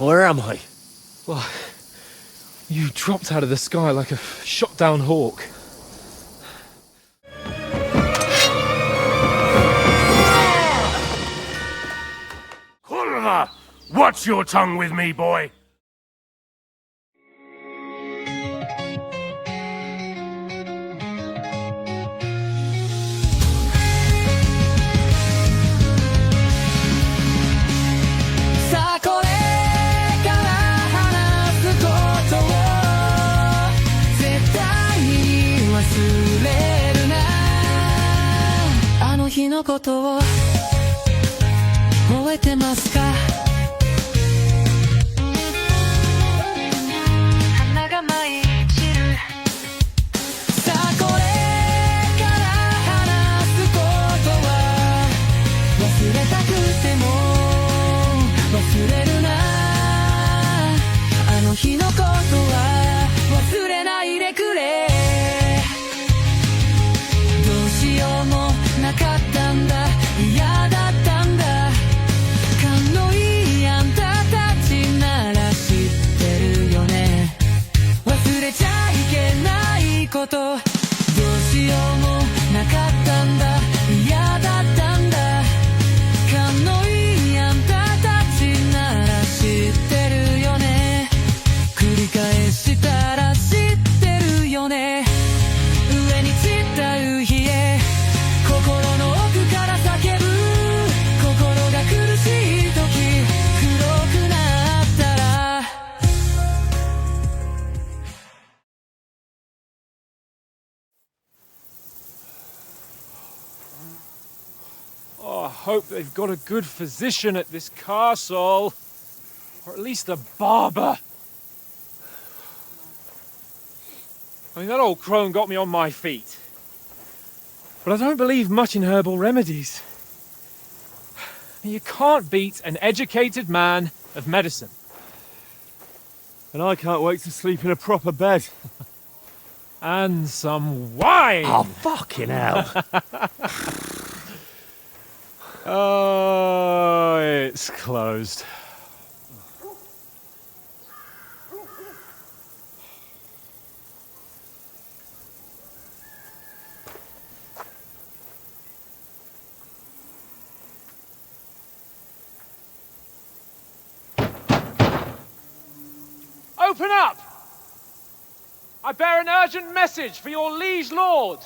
Where am I? Well, you dropped out of the sky like a shot-down hawk. Kurva! Watch your tongue with me, boy! Oh, I hope they've got a good physician at this castle. Or at least a barber. I mean, that old crone got me on my feet. But I don't believe much in herbal remedies. You can't beat an educated man of medicine. And I can't wait to sleep in a proper bed. And some wine! Oh, fucking hell. Oh, it's closed. Open up! I bear an urgent message for your liege lord.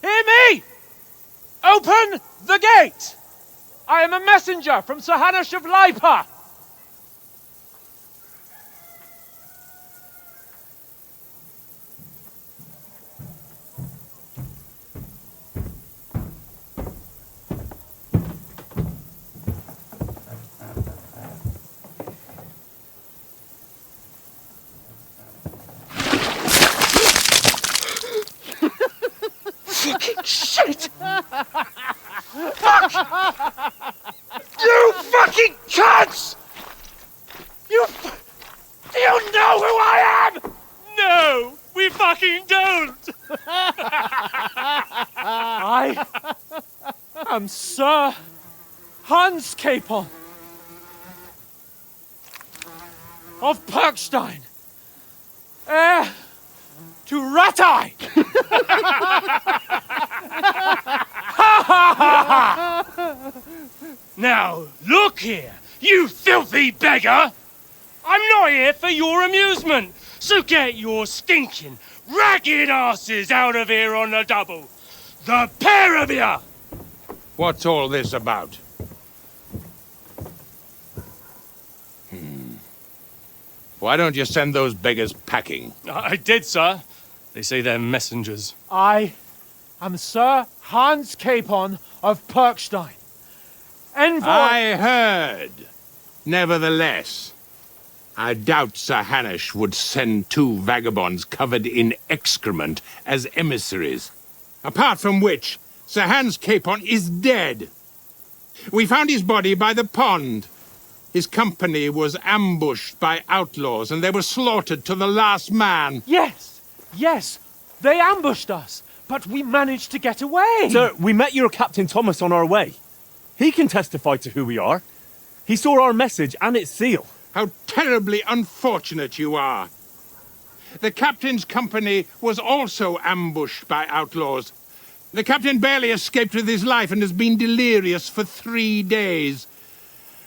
Hear me! Open the gate! I am a messenger from Sir Hanush of Lipa. Shit! Fuck! You fucking cunts! Do you know who I am? No, we fucking don't! I am Sir Hans Capon of Perkstein, heir to Ratai! Now, look here, you filthy beggar! I'm not here for your amusement, so get your stinking, ragged asses out of here on the double. The pair of you! What's all this about? Why don't you send those beggars packing? I did, sir. They say they're messengers. I am Sir Hans Capon of Perkstein, envoy... I heard. Nevertheless, I doubt Sir Hanush would send two vagabonds covered in excrement as emissaries. Apart from which, Sir Hans Capon is dead. We found his body by the pond. His company was ambushed by outlaws, and they were slaughtered to the last man. Yes, They ambushed us, but we managed to get away. Sir, we met your Captain Thomas on our way. He can testify to who we are. He saw our message and its seal. How terribly unfortunate you are. The captain's company was also ambushed by outlaws. The captain barely escaped with his life and has been delirious for 3 days.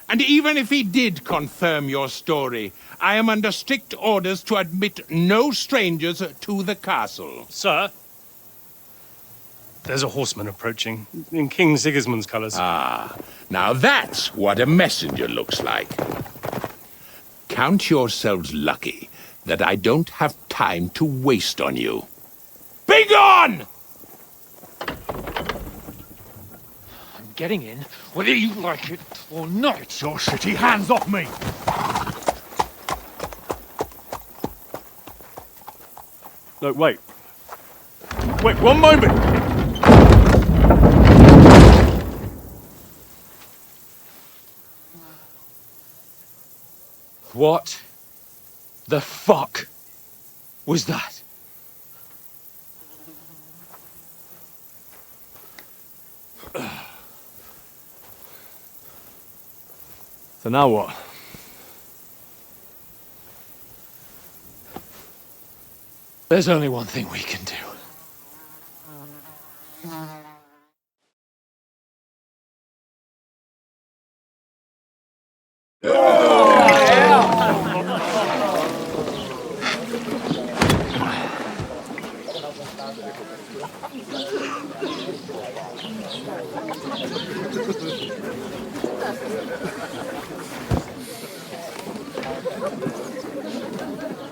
And even if he did confirm your story, I am under strict orders to admit no strangers to the castle. Sir, there's a horseman approaching in King Sigismund's colours. Ah, now that's what a messenger looks like. Count yourselves lucky that I don't have time to waste on you. Be gone! I'm getting in, whether you like it or not. Your shitty hands off me! No, wait. Wait, one moment! What the fuck was that? So now what? There's only one thing we can do.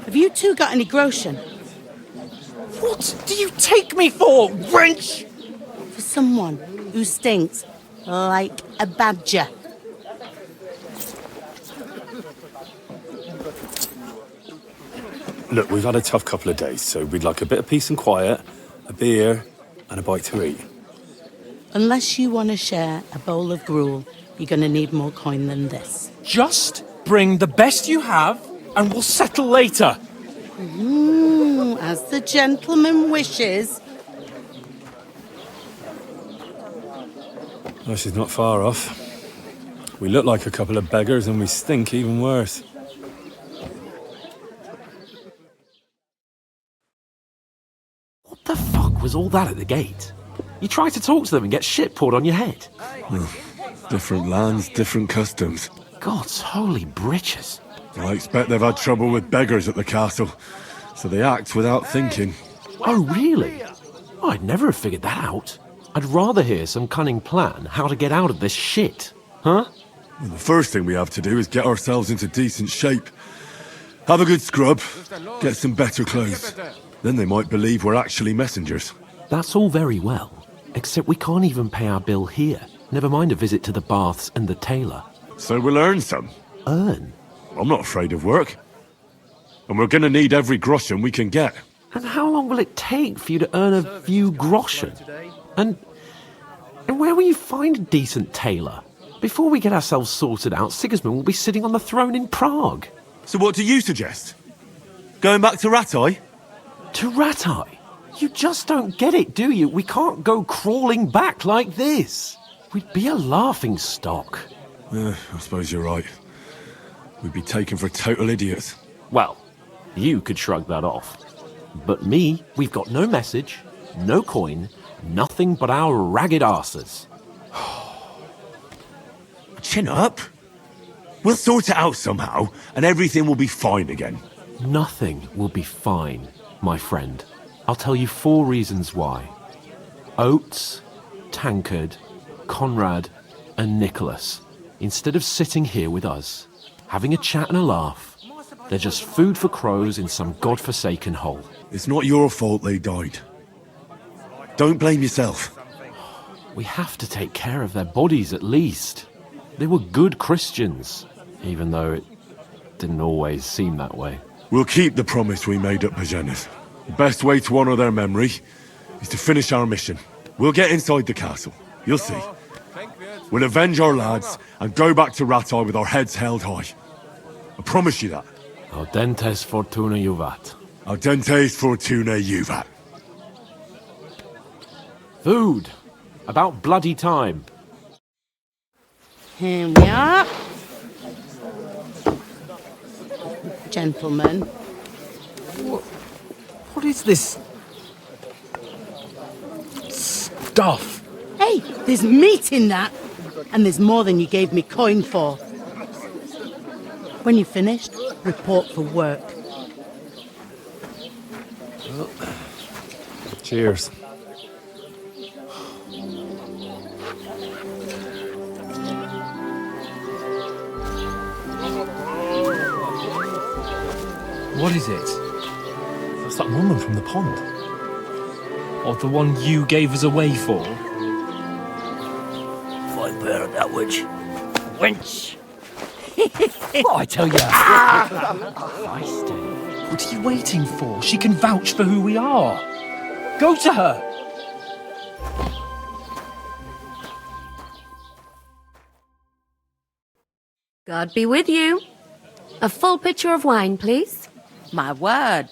Have you two got any groschen? What do you take me for, wench? For someone who stinks like a badger. Look, we've had a tough couple of days, so we'd like a bit of peace and quiet, a beer, and a bite to eat. Unless you want to share a bowl of gruel, you're going to need more coin than this. Just bring the best you have, and we'll settle later. As the gentleman wishes. Well, she's not far off. We look like a couple of beggars, and we stink even worse. What the fuck was all that at the gate? You try to talk to them and get shit poured on your head. Different lands, different customs. God's holy britches. I expect they've had trouble with beggars at the castle, so they act without thinking. Oh, really? I'd never have figured that out. I'd rather hear some cunning plan how to get out of this shit. Huh? Well, the first thing we have to do is get ourselves into decent shape. Have a good scrub, get some better clothes. Then they might believe we're actually messengers. That's all very well, except we can't even pay our bill here. Never mind a visit to the baths and the tailor. So we'll earn some. Earn? I'm not afraid of work. And we're gonna need every groschen we can get. And how long will it take for you to earn a few groschen? And where will you find a decent tailor? Before we get ourselves sorted out, Sigismund will be sitting on the throne in Prague. So what do you suggest? Going back to Ratai? To Ratai? You just don't get it, do you? We can't go crawling back like this. We'd be a laughing stock. I suppose you're right. We'd be taken for total idiots. Well, you could shrug that off. But me, we've got no message, no coin, nothing but our ragged arses. Chin up. We'll sort it out somehow, and everything will be fine again. Nothing will be fine, my friend. I'll tell you 4 reasons why. Oates, Tankard, Conrad, and Nicholas, instead of sitting here with us, having a chat and a laugh, they're just food for crows in some godforsaken hole. It's not your fault they died. Don't blame yourself. We have to take care of their bodies at least. They were good Christians, even though it didn't always seem that way. We'll keep the promise we made at Pagenis. The best way to honour their memory is to finish our mission. We'll get inside the castle. You'll see. We'll avenge our lads and go back to Ratai with our heads held high. I promise you that. Audentes fortuna juvat. Audentes fortuna juvat. Food. About bloody time. Here we are. Gentlemen. What is this stuff? Hey, there's meat in that. And there's more than you gave me coin for. When you're finished, report for work. Cheers. What is it? It's that woman from the pond. Or the one you gave us away for? Fight bear that witch. Wench! What I tell you? What are you waiting for? She can vouch for who we are. Go to her. God be with you. A full pitcher of wine, please. My word,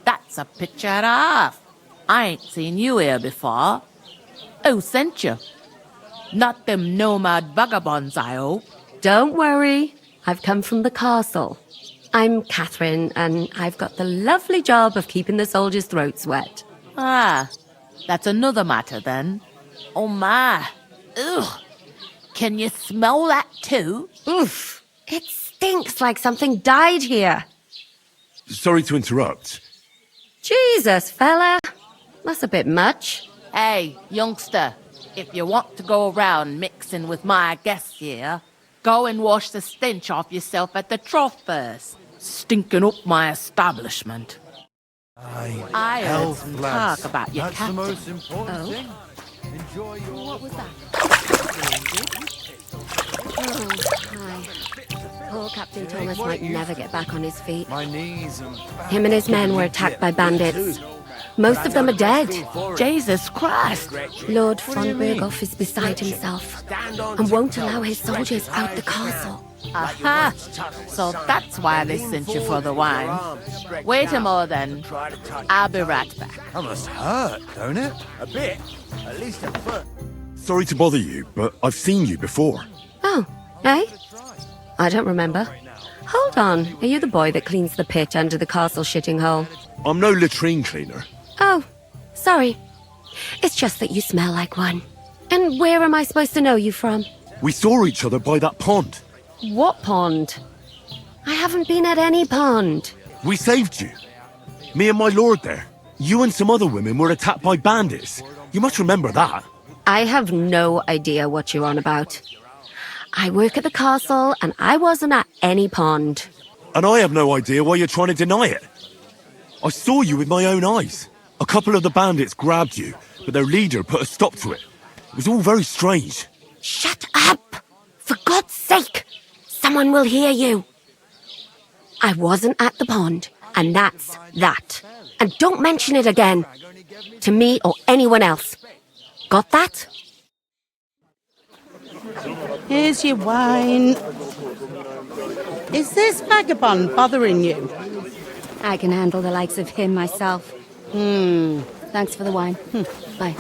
that's a picture and a half. I ain't seen you here before. Who sent you? Not them nomad vagabonds, I hope. Don't worry. I've come from the castle. I'm Catherine, and I've got the lovely job of keeping the soldiers' throats wet. Ah, that's another matter then. Oh my. Ugh. Can you smell that too? Oof. It stinks like something died here. Sorry to interrupt. Jesus, fella. That's a bit much. Hey, youngster, if you want to go around mixing with my guests here, go and wash the stench off yourself at the trough first. Stinking up my establishment. I heard some talk about your captain. That's the most important thing. Enjoy your... What was that? Oh, hi. Poor Captain Thomas might never get back on his feet. My knees and... Him and his men were attacked by bandits. Most of them are dead. Jesus Christ! Lord von Berghoff is beside himself and won't allow his soldiers out the castle. Aha! So that's why they sent you for the wine. Wait a moment then. I'll be right back. That must hurt, don't it? A bit. At least at first. Sorry to bother you, but I've seen you before. Oh, eh? I don't remember. Hold on, are you the boy that cleans the pit under the castle shitting hole? I'm no latrine cleaner. Oh, sorry. It's just that you smell like one. And where am I supposed to know you from? We saw each other by that pond. What pond? I haven't been at any pond. We saved you. Me and my lord there. You and some other women were attacked by bandits. You must remember that. I have no idea what you're on about. I work at the castle, and I wasn't at any pond. And I have no idea why you're trying to deny it. I saw you with my own eyes. A couple of the bandits grabbed you, but their leader put a stop to it. It was all very strange. Shut up! For God's sake! Someone will hear you. I wasn't at the pond, and that's that. And don't mention it again. To me or anyone else. Got that? Here's your wine. Is this vagabond bothering you? I can handle the likes of him myself. Thanks for the wine. Bye.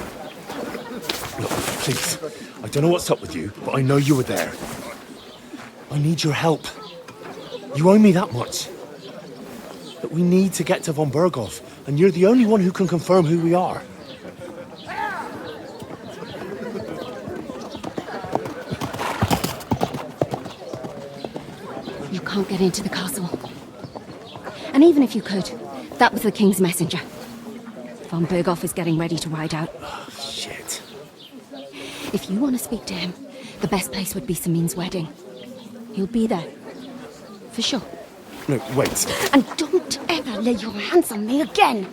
Look, please. I don't know what's up with you, but I know you were there. I need your help. You owe me that much. But we need to get to von Berghoff, and you're the only one who can confirm who we are. You can't get into the castle. And even if you could, that was the king's messenger. Von Berghoff is getting ready to ride out. Oh, shit. If you want to speak to him, the best place would be Samin's wedding. He'll be there. For sure. No, wait. And don't ever lay your hands on me again!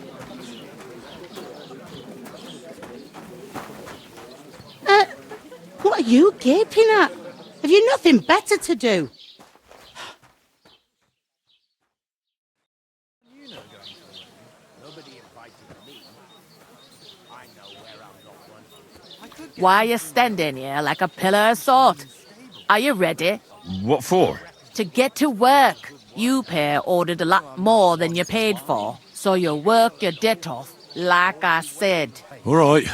What are you gaping at? Have you nothing better to do? Why are you standing here like a pillar of salt? Are you ready? What for? To get to work. You pair ordered a lot more than you paid for, so you work your debt off, like I said. All right.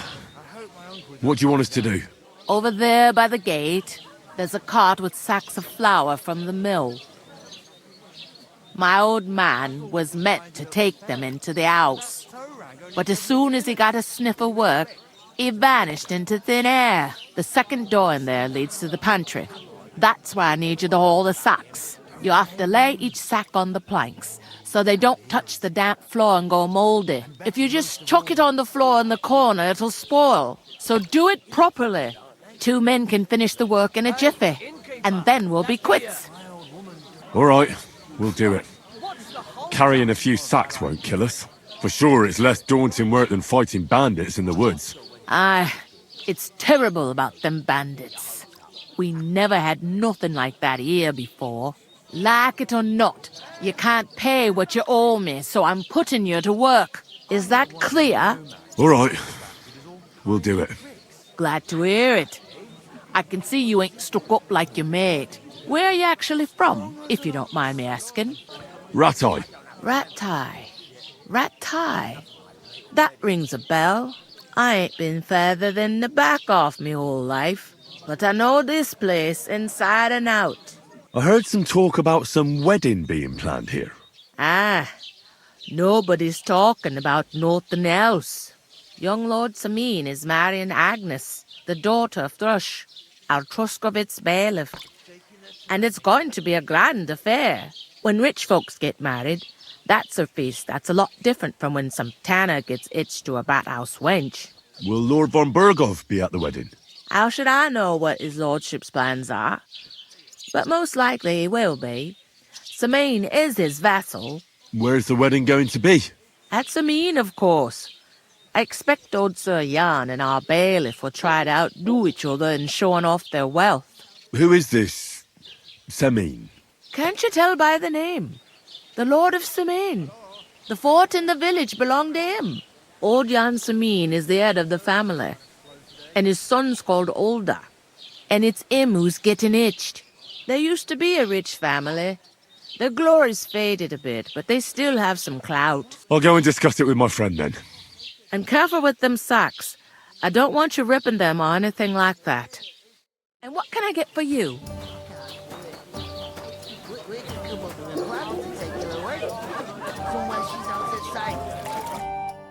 What do you want us to do? Over there by the gate, there's a cart with sacks of flour from the mill. My old man was meant to take them into the house. But as soon as he got a sniff of work, he vanished into thin air. The second door in there leads to the pantry. That's why I need you to haul the sacks. You have to lay each sack on the planks, so they don't touch the damp floor and go moldy. If you just chuck it on the floor in the corner, it'll spoil. So do it properly. 2 men can finish the work in a jiffy, and then we'll be quits. All right, we'll do it. Carrying a few sacks won't kill us. For sure, it's less daunting work than fighting bandits in the woods. Aye, it's terrible about them bandits. We never had nothing like that here before. Like it or not, you can't pay what you owe me, so I'm putting you to work. Is that clear? All right, we'll do it. Glad to hear it. I can see you ain't stuck up like your mate. Where are you actually from, if you don't mind me asking? Rat-eye. Rat-tie. Rat-tie. That rings a bell. I ain't been further than the back off me whole life, but I know this place inside and out. I heard some talk about some wedding being planned here. Ah, nobody's talking about nothing else. Young Lord Samin is marrying Agnes, the daughter of Thrush, our Truscovitz bailiff. And it's going to be a grand affair. When rich folks get married, that's a feast that's a lot different from when some tanner gets hitched to a bat-house wench. Will Lord von Berghoff be at the wedding? How should I know what his lordship's plans are? But most likely he will be. Samin is his vassal. Where's the wedding going to be? At Samin, of course. I expect old Sir Jan and our bailiff will try to outdo each other in showing off their wealth. Who is this Samin? Can't you tell by the name? The Lord of Samin. The fort in the village belonged to him. Old Jan Samin is the head of the family. And his son's called Olda. And it's him who's getting hitched. There used to be a rich family. Their glory's faded a bit, but they still have some clout. I'll go and discuss it with my friend then. And careful with them sacks. I don't want you ripping them or anything like that. And what can I get for you?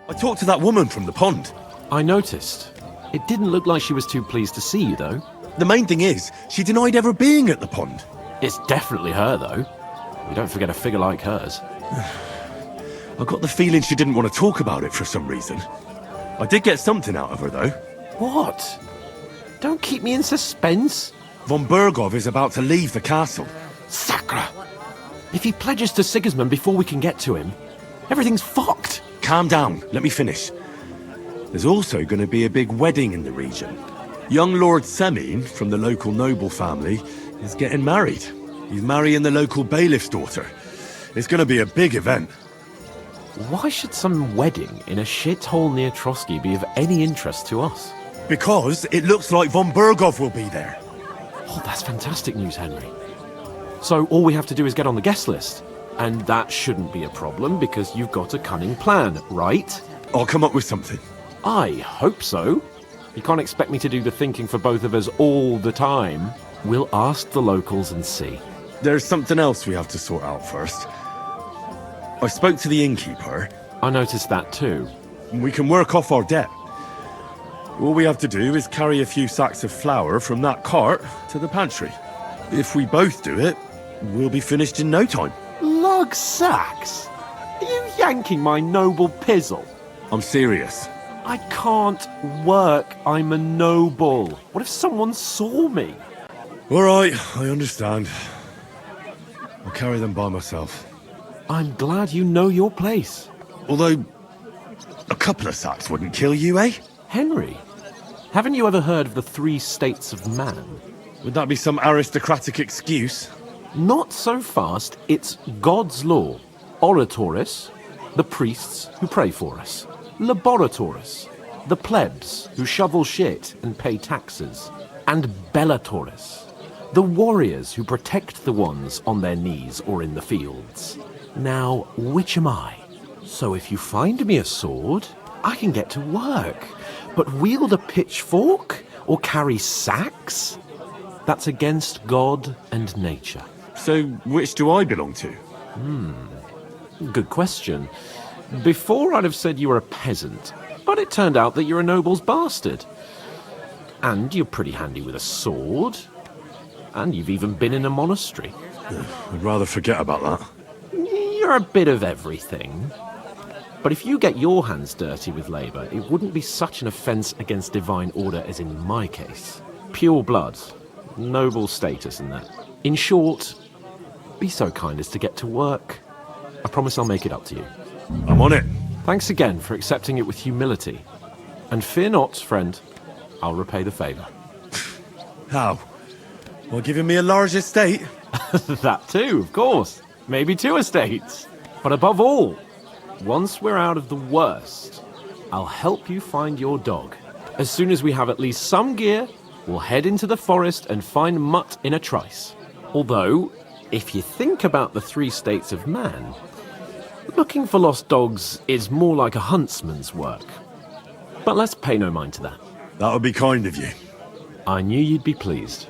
I talked to that woman from the pond. I noticed. It didn't look like she was too pleased to see you, though. The main thing is, she denied ever being at the pond. It's definitely her, though. You don't forget a figure like hers. I got the feeling she didn't want to talk about it for some reason. I did get something out of her, though. What? Don't keep me in suspense. Von Berghoff is about to leave the castle. Sacre! If he pledges to Sigismund before we can get to him, everything's fucked. Calm down, let me finish. There's also going to be a big wedding in the region. Young Lord Semin, from the local noble family, is getting married. He's marrying the local bailiff's daughter. It's going to be a big event. Why should some wedding in a shithole near Trotsky be of any interest to us? Because it looks like von Berghoff will be there. Oh, that's fantastic news, Henry. So all we have to do is get on the guest list. And that shouldn't be a problem because you've got a cunning plan, right? I'll come up with something. I hope so. You can't expect me to do the thinking for both of us all the time. We'll ask the locals and see. There's something else we have to sort out first. I spoke to the innkeeper. I noticed that too. We can work off our debt. All we have to do is carry a few sacks of flour from that cart to the pantry. If we both do it, we'll be finished in no time. Lug sacks? Are you yanking my noble pizzle? I'm serious. I can't work. I'm a noble. What if someone saw me? All right, I understand. I'll carry them by myself. I'm glad you know your place. Although, a couple of sacks wouldn't kill you, eh? Henry, haven't you ever heard of the 3 states of man? Would that be some aristocratic excuse? Not so fast. It's God's law. Oratoris, the priests who pray for us. Laboratoris, the plebs who shovel shit and pay taxes. And Bellatoris, the warriors who protect the ones on their knees or in the fields. Now, which am I? So if you find me a sword, I can get to work. But wield a pitchfork or carry sacks? That's against God and nature. So, which do I belong to? Good question. Before I'd have said you were a peasant, but it turned out that you're a noble's bastard. And you're pretty handy with a sword. And you've even been in a monastery. I'd rather forget about that. You're a bit of everything. But if you get your hands dirty with labour, it wouldn't be such an offence against divine order as in my case. Pure blood, noble status and that. In short, be so kind as to get to work. I promise I'll make it up to you. I'm on it. Thanks again for accepting it with humility. And fear not, friend, I'll repay the favour. How? Well, giving me a large estate? That too, of course. Maybe 2 estates. But above all, once we're out of the worst, I'll help you find your dog. As soon as we have at least some gear, we'll head into the forest and find Mutt in a trice. Although, if you think about the 3 states of man, looking for lost dogs is more like a huntsman's work. But let's pay no mind to that. That would be kind of you. I knew you'd be pleased.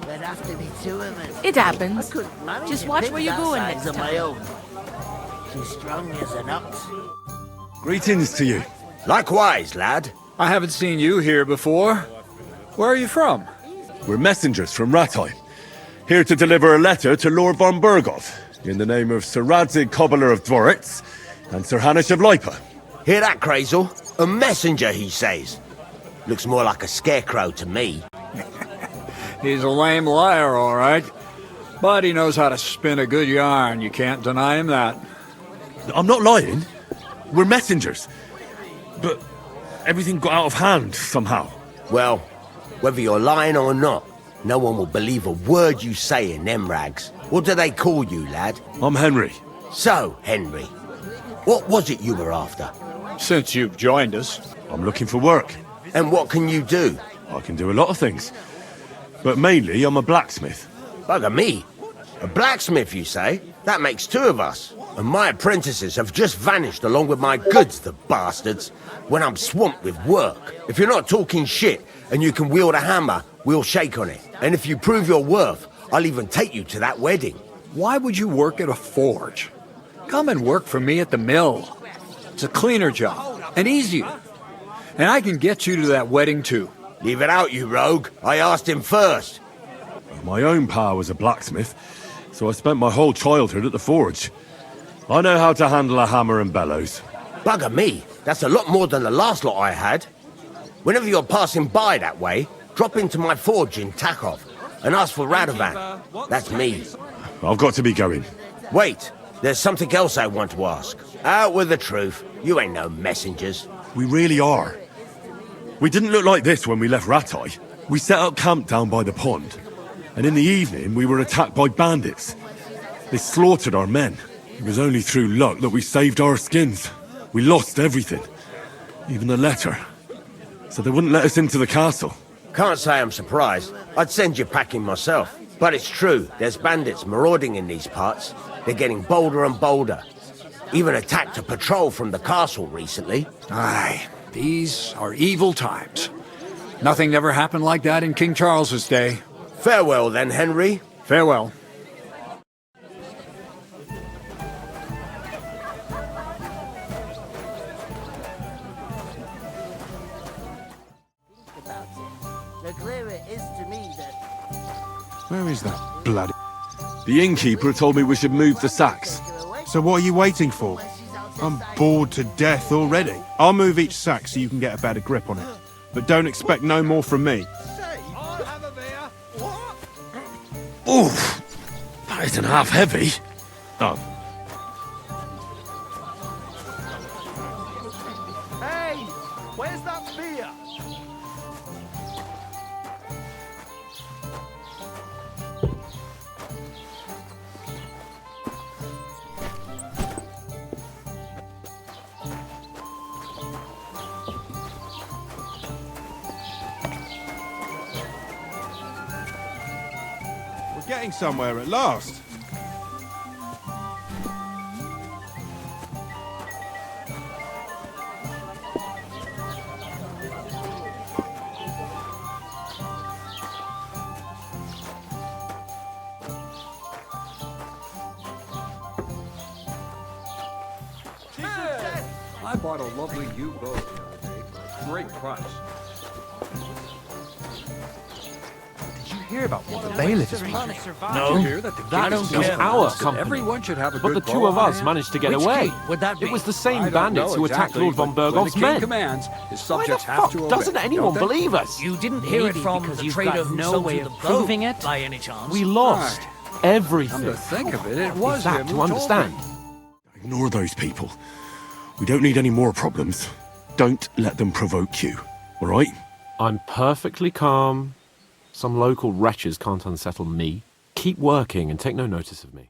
There'd have to be 2 of us. It happens. I couldn't manage Just a watch pig where you're that going size next on my time. own. Too strong as an ox. Greetings to you. Likewise, lad. I haven't seen you here before. Where are you from? We're messengers from Rattay, here to deliver a letter to Lord von Burgov, in the name of Sir Radzig Cobbler of Dworitz and Sir Hanish of Lipa. Hear that, Crazel? A messenger, he says. Looks more like a scarecrow to me. He's a lame liar, all right. But he knows how to spin a good yarn. You can't deny him that. I'm not lying. We're messengers. But everything got out of hand somehow. Well, whether you're lying or not, no one will believe a word you say in them rags. What do they call you, lad? I'm Henry. So, Henry, what was it you were after? Since you've joined us. I'm looking for work. And what can you do? I can do a lot of things. But mainly, I'm a blacksmith. Bugger me. A blacksmith, you say? That makes 2 of us. And my apprentices have just vanished along with my goods, the bastards, when I'm swamped with work. If you're not talking shit and you can wield a hammer, we'll shake on it. And if you prove your worth, I'll even take you to that wedding. Why would you work at a forge? Come and work for me at the mill. It's a cleaner job, and easier. And I can get you to that wedding, too. Leave it out, you rogue. I asked him first. My own pa was a blacksmith, so I spent my whole childhood at the forge. I know how to handle a hammer and bellows. Bugger me. That's a lot more than the last lot I had. Whenever you're passing by that way, drop into my forge in Takov and ask for Radovan. That's me. I've got to be going. Wait, there's something else I want to ask. Out with the truth. You ain't no messengers. We really are. We didn't look like this when we left Rattay. We set up camp down by the pond, and in the evening we were attacked by bandits. They slaughtered our men. It was only through luck that we saved our skins. We lost everything, even the letter. So they wouldn't let us into the castle. Can't say I'm surprised. I'd send you packing myself. But it's true, there's bandits marauding in these parts. They're getting bolder and bolder. Even attacked a patrol from the castle recently. Aye, these are evil times. Nothing never happened like that in King Charles's day. Farewell then, Henry. Farewell. The clearer it is to me that... Where is that bloody... The innkeeper told me we should move the sacks. So what are you waiting for? I'm bored to death already. I'll move each sack so you can get a better grip on it. But don't expect no more from me. Oof! That isn't half heavy. Oh. Hey, where's that beer? We're getting somewhere at last. I bought a lovely U-boat. Great price. Did you hear about what the bailiff is planning? No, hear that the That king was suggested our that company. everyone should have a But the good two bow of on us hand. managed to get Which away. king would that be? It was the I same don't bandits know who attacked exactly, Lord von but when Berghoff's the king men. commands, his Why the subjects have fuck to obey. doesn't anyone don't they? believe us? You didn't hear it from because the you've trader got who no sold way you of the proving boat, it? by any chance? We lost everything. Come to think of it, it Is was that him to who told me. understand? Ignore those people. We don't need any more problems. Don't let them provoke you, all right? I'm perfectly calm. Some local wretches can't unsettle me. Keep working and take no notice of me.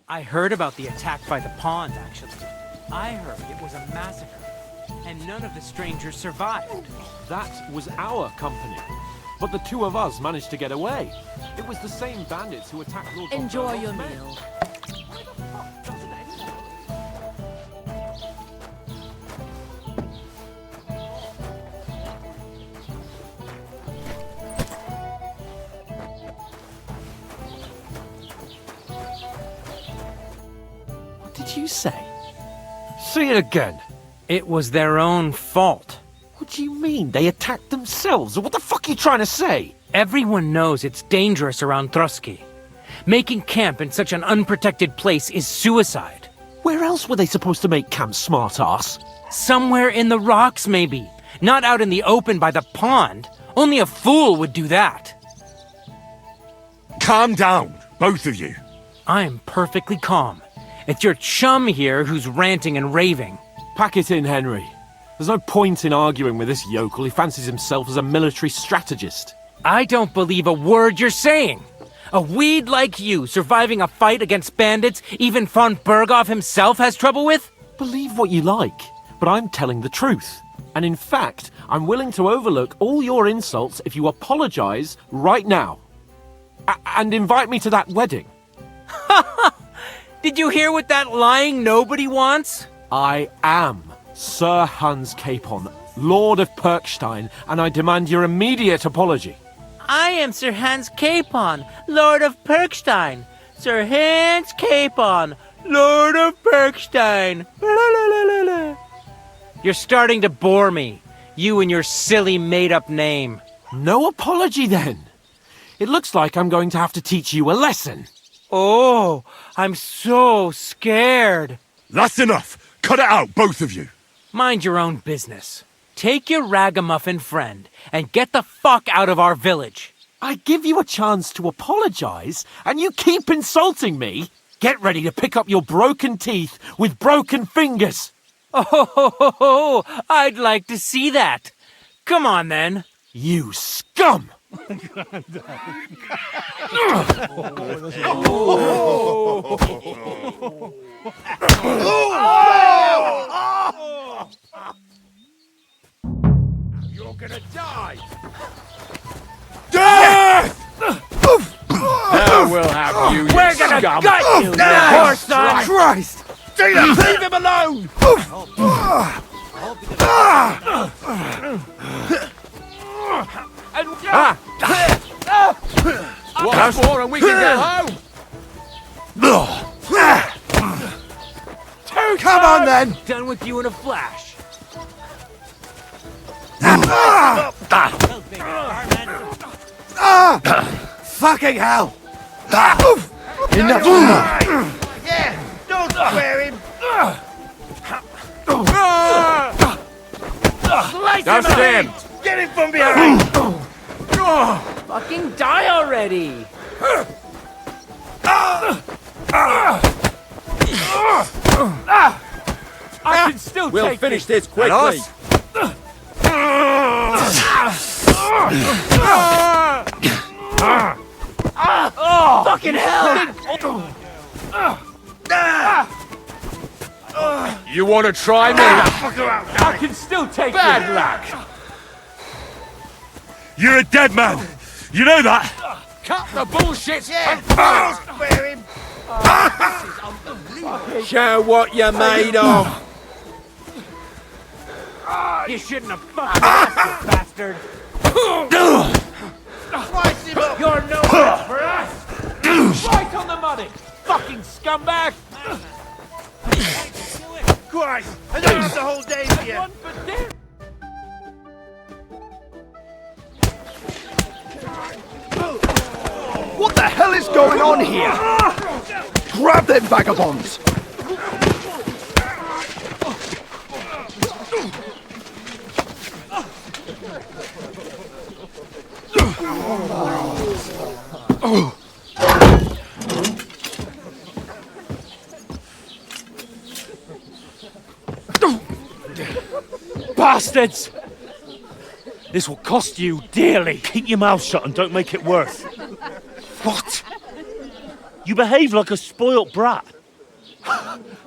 I heard about the attack by the pond, actually. I heard it was a massacre, and none of the strangers survived. That was our company. But the two of us managed to get away. It was the same bandits who attacked Lord von Enjoy Berghoff's your men. meal. Why the fuck doesn't anyone- What did you say? Say it again. It was their own fault. What do you mean? They attacked themselves? What the fuck are you trying to say? Everyone knows it's dangerous around Trotsky. Making camp in such an unprotected place is suicide. Where else were they supposed to make camp, smart-ass? Somewhere in the rocks, maybe. Not out in the open by the pond. Only a fool would do that. Calm down, both of you. I'm perfectly calm. It's your chum here who's ranting and raving. Pack it in, Henry. There's no point in arguing with this yokel. He fancies himself as a military strategist. I don't believe a word you're saying. A weed like you surviving a fight against bandits even von Berghoff himself has trouble with? Believe what you like, but I'm telling the truth. And in fact, I'm willing to overlook all your insults if you apologize right now. And invite me to that wedding. Did you hear what that lying nobody wants? I am Sir Hans Capon, Lord of Perkstein, and I demand your immediate apology. I am Sir Hans Capon, Lord of Perkstein. Sir Hans Capon, Lord of Perkstein. You're starting to bore me. You and your silly made-up name. No apology, then. It looks like I'm going to have to teach you a lesson. Oh, I'm so scared. That's enough. Cut it out, both of you. Mind your own business. Take your ragamuffin friend and get the fuck out of our village. I give you a chance to apologize, and you keep insulting me. Get ready to pick up your broken teeth with broken fingers. Oh, I'd like to see that. Come on, then. You scum! You're gonna die! Death! Now we'll have you, you We're gonna scum! gut you, you poor son! Christ! Leave him alone! One more and we can get home! Come on, then! Done with you in a flash. Fucking hell! Enough tonight! Yeah, don't swear him! That's him! Get him from behind! Fucking die already! I can still We'll take finish this. this quickly! Fucking hell! You wanna try me? I can still take Bad this. luck! You're a dead man! You know that? Cut the bullshit Yeah, and don't swear him! show what you're made of! You shouldn't have fucking asked, you bastard! Slice him up! You're no match for us. Right on the money, fucking scumbag. Go Christ! I don't have the whole day here! What the hell is going on here? Grab them vagabonds! Bastards! This will cost you dearly. Keep your mouth shut and don't make it worse. What? You behave like a spoilt brat.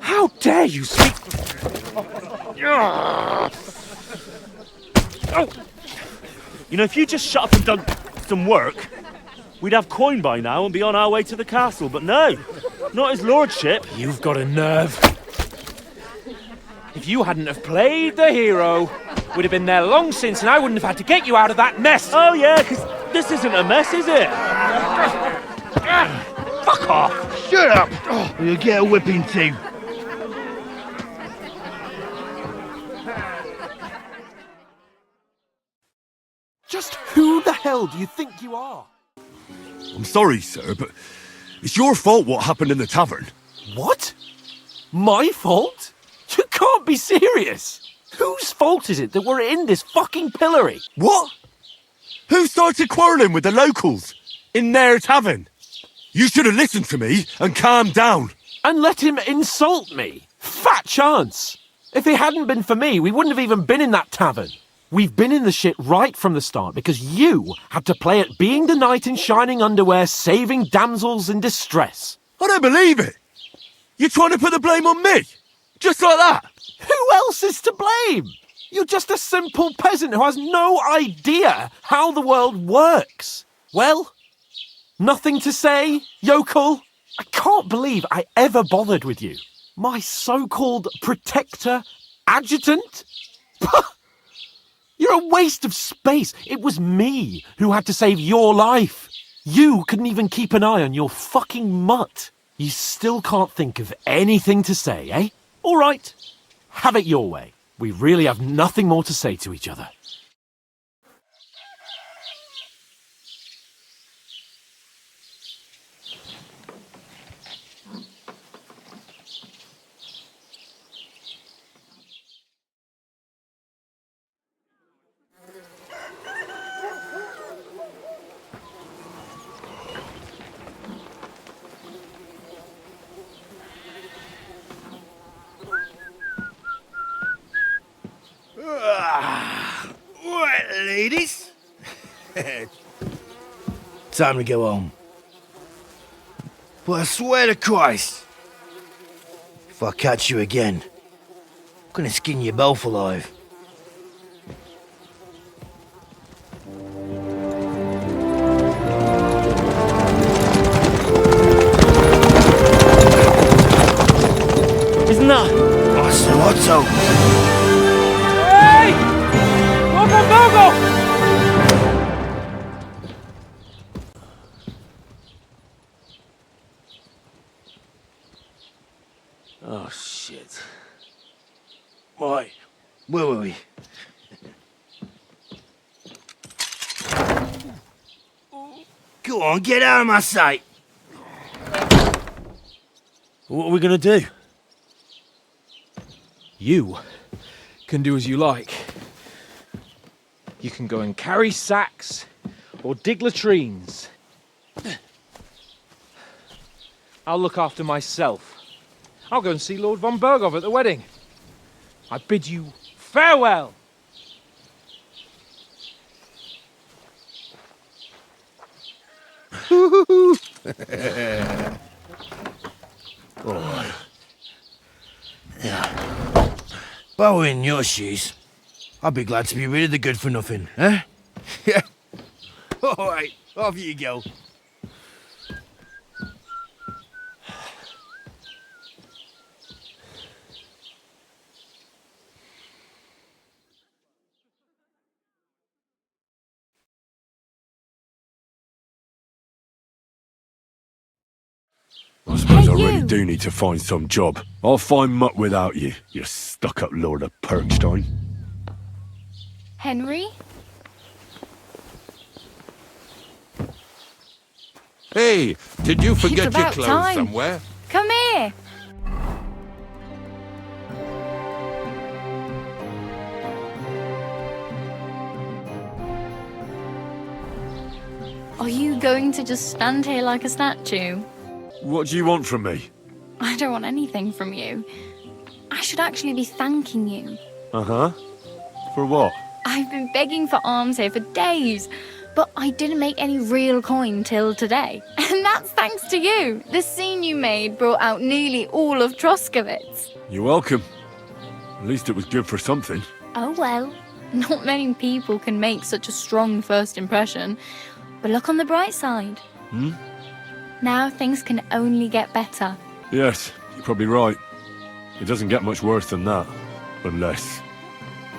How dare you speak... You know, if you just shut up and done some work, we'd have coin by now and be on our way to the castle. But no, not his lordship. You've got a nerve. If you hadn't have played the hero, we'd have been there long since and I wouldn't have had to get you out of that mess. Oh yeah, because this isn't a mess, is it? Fuck off! Shut up! Or you'll get a whipping too. Just who the hell do you think you are? I'm sorry, sir, but it's your fault what happened in the tavern. What? My fault? You can't be serious. Whose fault is it that we're in this fucking pillory? What? Who started quarrelling with the locals in their tavern? You should have listened to me and calmed down. And let him insult me? Fat chance. If it hadn't been for me, we wouldn't have even been in that tavern. We've been in the shit right from the start because you had to play at being the knight in shining underwear, saving damsels in distress. I don't believe it. You're trying to put the blame on me? Just like that? Who else is to blame? You're just a simple peasant who has no idea how the world works. Well, nothing to say, yokel? I can't believe I ever bothered with you. My so-called protector, adjutant? You're a waste of space. It was me who had to save your life. You couldn't even keep an eye on your fucking mutt. You still can't think of anything to say, eh? All right, have it your way. We really have nothing more to say to each other. Right, ladies. Time to go home. But I swear to Christ, if I catch you again, I'm gonna skin you both alive. Isn't that? Otto! Hey! Go! Oh, shit. Right, where were we? Go on, get out of my sight! What are we gonna do? You can do as you like. You can go and carry sacks or dig latrines. I'll look after myself. I'll go and see Lord von Bergov at the wedding. I bid you farewell. Oh. Yeah. If I were in your shoes, I'd be glad to be rid of the good for nothing, eh? Yeah. All right, off you go. I suppose Hey, I really you! do need to find some job. I'll find mutt without you, you stuck-up Lord of Perkstein. Henry? Hey, did you forget your about clothes time. somewhere? Come here! Are you going to just stand here like a statue? What do you want from me? I don't want anything from you. I should actually be thanking you. Uh-huh. For what? I've been begging for alms here for days, but I didn't make any real coin till today. And that's thanks to you. The scene you made brought out nearly all of Troskowitz. You're welcome. At least it was good for something. Oh well, not many people can make such a strong first impression. But look on the bright side. Hmm? Now things can only get better. Yes, you're probably right. It doesn't get much worse than that. Unless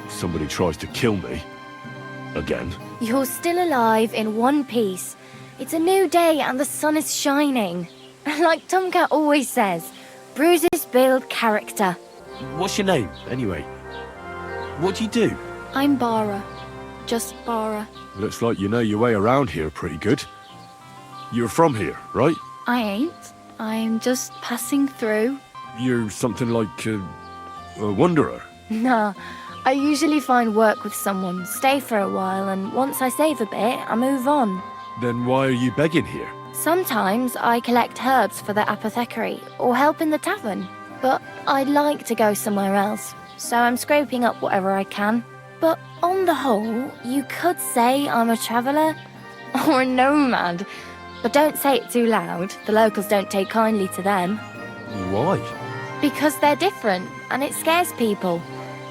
somebody tries to kill me. Again. You're still alive in one piece. It's a new day and the sun is shining. Like Tomcat always says, bruises build character. What's your name, anyway? What do you do? I'm Bara. Just Bara. Looks like you know your way around here pretty good. You're from here, right? I ain't. I'm just passing through. You're something like a wanderer. Nah, I usually find work with someone, stay for a while, and once I save a bit, I move on. Then why are you begging here? Sometimes I collect herbs for the apothecary, or help in the tavern. But I'd like to go somewhere else, so I'm scraping up whatever I can. But on the whole, you could say I'm a traveller, or a nomad. But don't say it too loud, the locals don't take kindly to them. Why? Because they're different, and it scares people.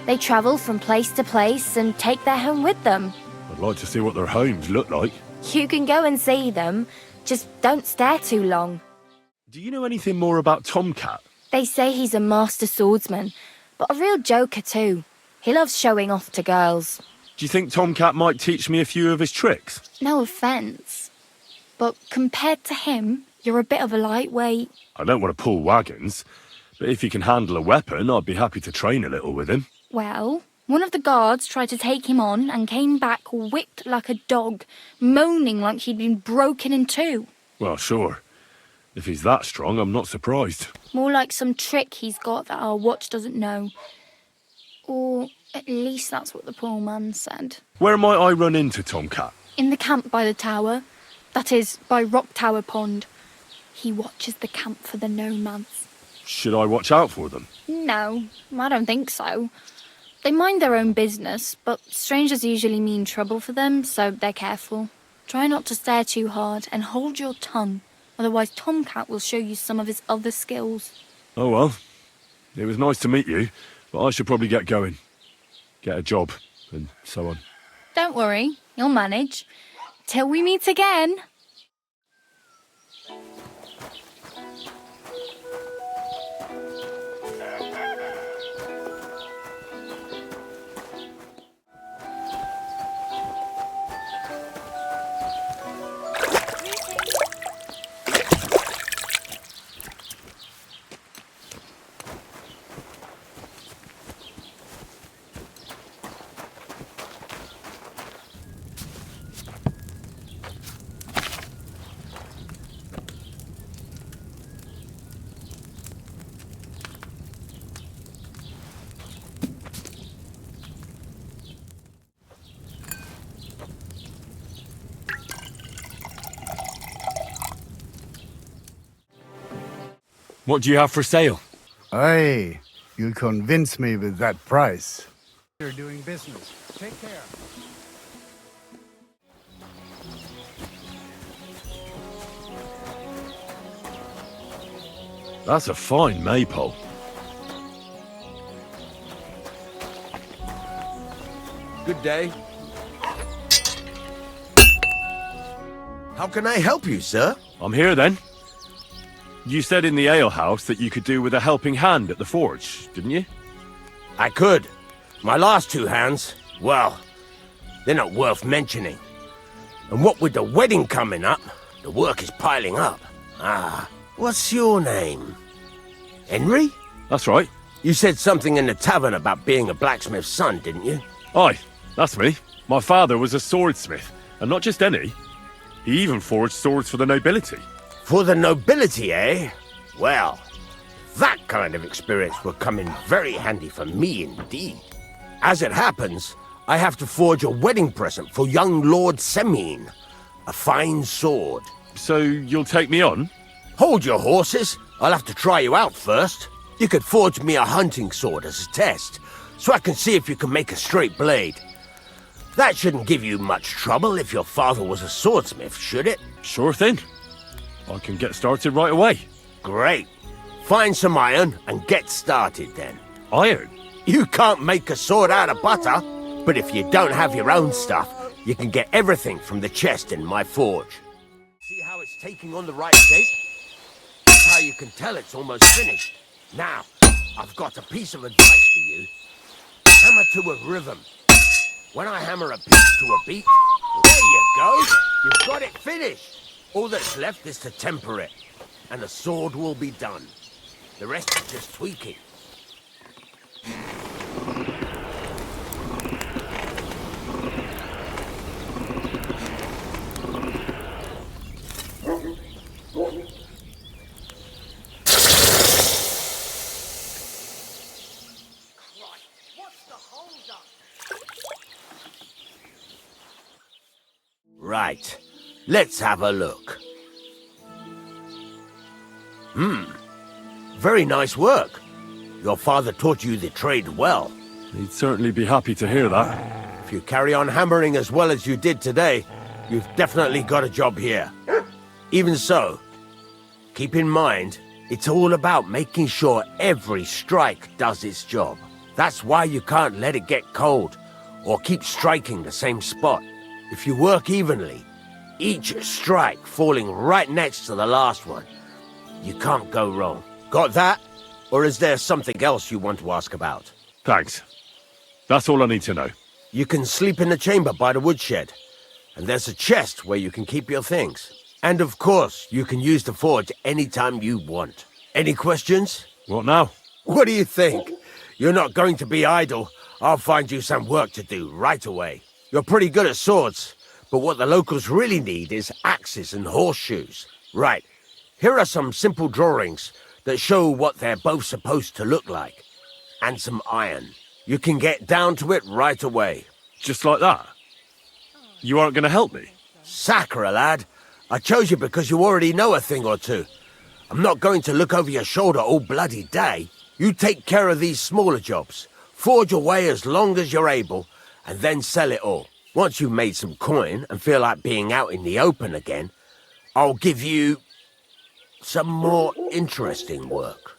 They travel from place to place and take their home with them. I'd like to see what their homes look like. You can go and see them, just don't stare too long. Do you know anything more about Tomcat? They say he's a master swordsman, but a real joker too. He loves showing off to girls. Do you think Tomcat might teach me a few of his tricks? No offence, but compared to him, you're a bit of a lightweight. I don't want to pull wagons, but if he can handle a weapon, I'd be happy to train a little with him. Well, one of the guards tried to take him on and came back whipped like a dog, moaning like he'd been broken in two. Well, sure. If he's that strong, I'm not surprised. More like some trick he's got that our watch doesn't know. Or at least that's what the poor man said. Where might I run into Tomcat? In the camp by the tower. That is, by Rock Tower Pond. He watches the camp for the nomads. Should I watch out for them? No, I don't think so. They mind their own business, but strangers usually mean trouble for them, so they're careful. Try not to stare too hard and hold your tongue. Otherwise Tomcat will show you some of his other skills. Oh well. It was nice to meet you, but I should probably get going. Get a job, and so on. Don't worry, you'll manage. Till we meet again. What do you have for sale? Aye, you convince me with that price. You're doing business. Take care. That's a fine maypole. Good day. How can I help you, sir? I'm here then. You said in the alehouse that you could do with a helping hand at the forge, didn't you? I could. My last two hands, well, they're not worth mentioning. And what with the wedding coming up, the work is piling up. What's your name? Henry? That's right. You said something in the tavern about being a blacksmith's son, didn't you? Aye, that's me. My father was a swordsmith, and not just any. He even forged swords for the nobility. For the nobility, eh? Well, that kind of experience will come in very handy for me indeed. As it happens, I have to forge a wedding present for young Lord Semine. A fine sword. So you'll take me on? Hold your horses. I'll have to try you out first. You could forge me a hunting sword as a test, so I can see if you can make a straight blade. That shouldn't give you much trouble if your father was a swordsmith, should it? Sure thing. I can get started right away. Great. Find some iron and get started then. Iron? You can't make a sword out of butter, but if you don't have your own stuff, you can get everything from the chest in my forge. See how it's taking on the right shape? That's how you can tell it's almost finished. Now, I've got a piece of advice for you. Hammer to a rhythm. When I hammer a piece to a beat, there you go. You've got it finished. All that's left is to temper it, and the sword will be done. The rest is just tweaking. Right, let's have a look. Very nice work. Your father taught you the trade well. He'd certainly be happy to hear that. If you carry on hammering as well as you did today, you've definitely got a job here. Even so, keep in mind, it's all about making sure every strike does its job. That's why you can't let it get cold, or keep striking the same spot. If you work evenly, each strike falling right next to the last one, you can't go wrong. Got that? Or is there something else you want to ask about? Thanks. That's all I need to know. You can sleep in the chamber by the woodshed, and there's a chest where you can keep your things. And of course, you can use the forge anytime you want. Any questions? What now? What do you think? You're not going to be idle. I'll find you some work to do right away. You're pretty good at swords, but what the locals really need is axes and horseshoes. Right, here are some simple drawings that show what they're both supposed to look like. And some iron. You can get down to it right away. Just like that? You aren't going to help me? Sacre, lad. I chose you because you already know a thing or two. I'm not going to look over your shoulder all bloody day. You take care of these smaller jobs. Forge away as long as you're able, and then sell it all. Once you've made some coin and feel like being out in the open again, I'll give you some more interesting work.